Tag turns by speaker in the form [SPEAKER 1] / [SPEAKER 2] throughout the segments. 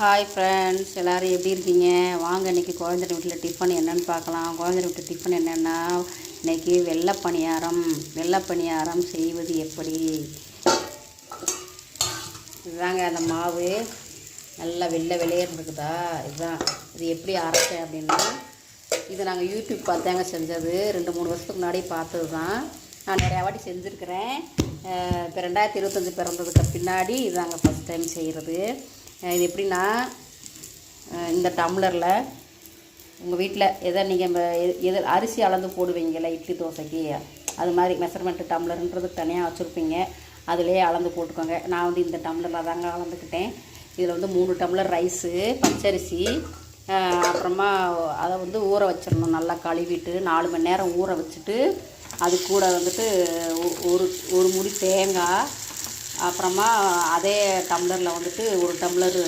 [SPEAKER 1] Hi friends, எல்லோரும் எப்படி இருக்கீங்க? வாங்க இன்றைக்கி குழந்தைங்க வீட்டில் டிஃபன் என்னென்னு பார்க்கலாம். குழந்தைங்க வீட்டில் டிஃபன் என்னென்னா, இன்றைக்கி வெள்ளை பணியாரம் செய்வது எப்படி? இதுதாங்க அந்த மாவு நல்லா வெள்ளையர்னு இருக்குதா. இது எப்படி அரைச்சேன் அப்படின்னா, இது நாங்கள் யூடியூப் பார்த்தாங்க செஞ்சது. 2-3 வருஷத்துக்கு முன்னாடி பார்த்தது தான். நான் நிறையா வாட்டி செஞ்சுருக்கிறேன். இப்போ 2025 பிறந்ததுக்கு பின்னாடி இது நாங்கள் ஃபஸ்ட் டைம் செய்கிறது. இது எப்படின்னா, இந்த டம்ளரில் உங்கள் வீட்டில் எதை நீங்கள் அரிசி அளந்து போடுவீங்கள்ல இட்லி தோசைக்கு, அது மாதிரி மெஷர்மெண்ட்டு டம்ளர்ன்றது தனியாக வச்சுருப்பீங்க. அதிலே அளந்து போட்டுக்கோங்க. நான் இந்த டம்ளரில் தாங்க அளந்துக்கிட்டேன். இதில் 3 டம்ளர் ரைஸு, பச்சரிசி, அப்புறமா அதை ஊற வச்சிடணும். நல்லா கழுவிட்டு 4 மணி நேரம் ஊற வச்சுட்டு, அது கூட ஒரு முடி தேங்காய், அப்புறமா அதே டம்ளரில் 1 டம்ளர்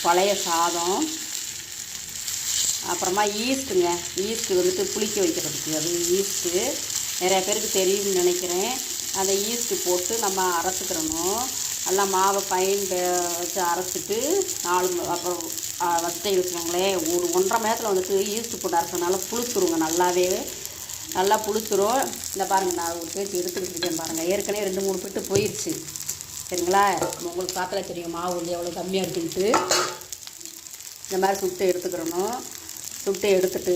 [SPEAKER 1] பழைய சாதம், அப்புறமா ஈஸ்ட்டு புளிக்க வைக்கிறதுக்கு. அது ஈஸ்ட்டு நிறையா பேருக்கு தெரியும்னு நினைக்கிறேன். அந்த ஈஸ்ட்டு போட்டு நம்ம அரைச்சிக்கிறணும். நல்லா மாவை ஃபைன் வச்சு அரைச்சிட்டு அப்புறம் வச்சு வச்சுக்கோங்களேன். 1.5 மணி நேரத்தில் ஈஸ்ட்டு போட்டு அரைச்சதுனால புளிச்சுருங்க. நல்லா புளிச்சுரும். இந்த பாருங்கள், நான் ஒரு பேச்சு எடுத்துக்கிட்டு இருக்கேன் பாருங்கள். ஏற்கனவே 2-3 பேட்டு போயிடுச்சு. சரிங்களா? உங்களுக்கு பார்த்தா தெரியும் மாவு எவ்வளோ கம்மியாக இருக்குன்ட்டு. இந்த மாதிரி சுட்டு எடுத்துக்கிறணும். சுட்டு எடுத்துட்டு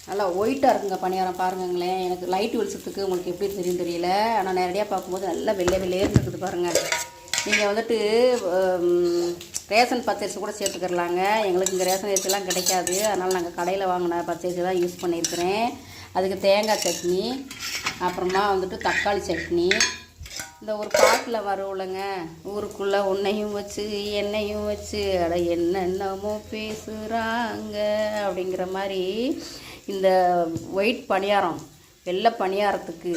[SPEAKER 1] நல்லா ஒயிட்டாக இருக்குங்க பணியாரம். பாருங்களேன், எனக்கு லைட் வெளிச்சத்துக்கு உங்களுக்கு எப்படி தெரியும் தெரியல. ஆனால் நேரடியாக பார்க்கும்போது நல்லா வெள்ளையர்னு இருக்குது பாருங்கள். நீங்கள் ரேஷன் பச்சரிசி கூட சேர்த்துக்கிறலாங்க. எங்களுக்கு இங்கே ரேஷன் அரிசிலாம் கிடைக்காது. அதனால் நாங்கள் கடையில் வாங்கின பச்சரிசி தான் யூஸ் பண்ணியிருக்கிறேன். அதுக்கு தேங்காய் சட்னி, அப்புறமா தக்காளி சட்னி. இந்த ஒரு பாட்டில் வரும்லங்க, ஊருக்குள்ளே உன்னையும் வச்சு என்னையும் வச்சு அட என்னென்னமோ பேசுகிறாங்க அப்படிங்கிற மாதிரி இந்த ஒயிட் பணியாரம், வெள்ளை பணியாரத்துக்கு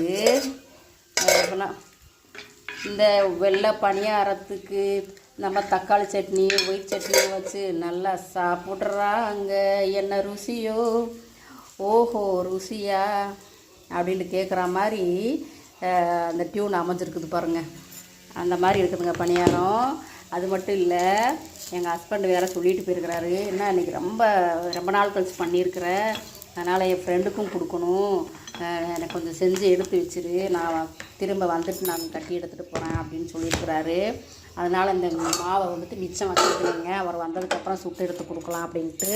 [SPEAKER 1] இந்த வெள்ளை பணியாரத்துக்கு நம்ம தக்காளி சட்னி, ஒயிட் சட்னி வச்சு நல்லா சாப்பிட்றாங்க. என்ன ருசியோ, ஓஹோ ருசியா அப்படின்ட்டு கேட்குற மாதிரி அந்த டியூன் அமைஞ்சிருக்குது பாருங்கள். அந்த மாதிரி இருக்குதுங்க பணியாரம். அது மட்டும் இல்லை, எங்கள் ஹஸ்பண்ட் வேறு சொல்லிட்டு போயிருக்கிறாரு, என்ன இன்றைக்கி ரொம்ப நாள் கழிச்சு பண்ணியிருக்கிறேன், அதனால் என் ஃப்ரெண்டுக்கும் கொடுக்கணும், எனக்கு கொஞ்சம் செஞ்சு எடுத்து வச்சிரு, நான் திரும்ப நான் கட்டி எடுத்துகிட்டு போகிறேன் அப்படின்னு சொல்லியிருக்கிறாரு. அதனால் இந்த மாவை மிச்சம் வச்சுருக்கீங்க, அவர் வந்ததுக்கப்புறம் சுட்டு எடுத்து கொடுக்கலாம் அப்படின்ட்டு.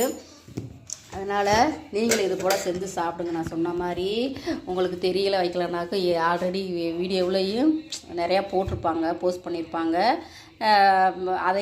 [SPEAKER 1] அதனால் நீங்களும் இது போல் செஞ்சு சாப்பிடுங்க. நான் சொன்ன மாதிரி உங்களுக்கு தெரியல வைக்கலனாக்க ஆல்ரெடி வீடியோவிலையும் நிறையா போட்டிருப்பாங்க, போஸ்ட் பண்ணியிருப்பாங்க. அதையும்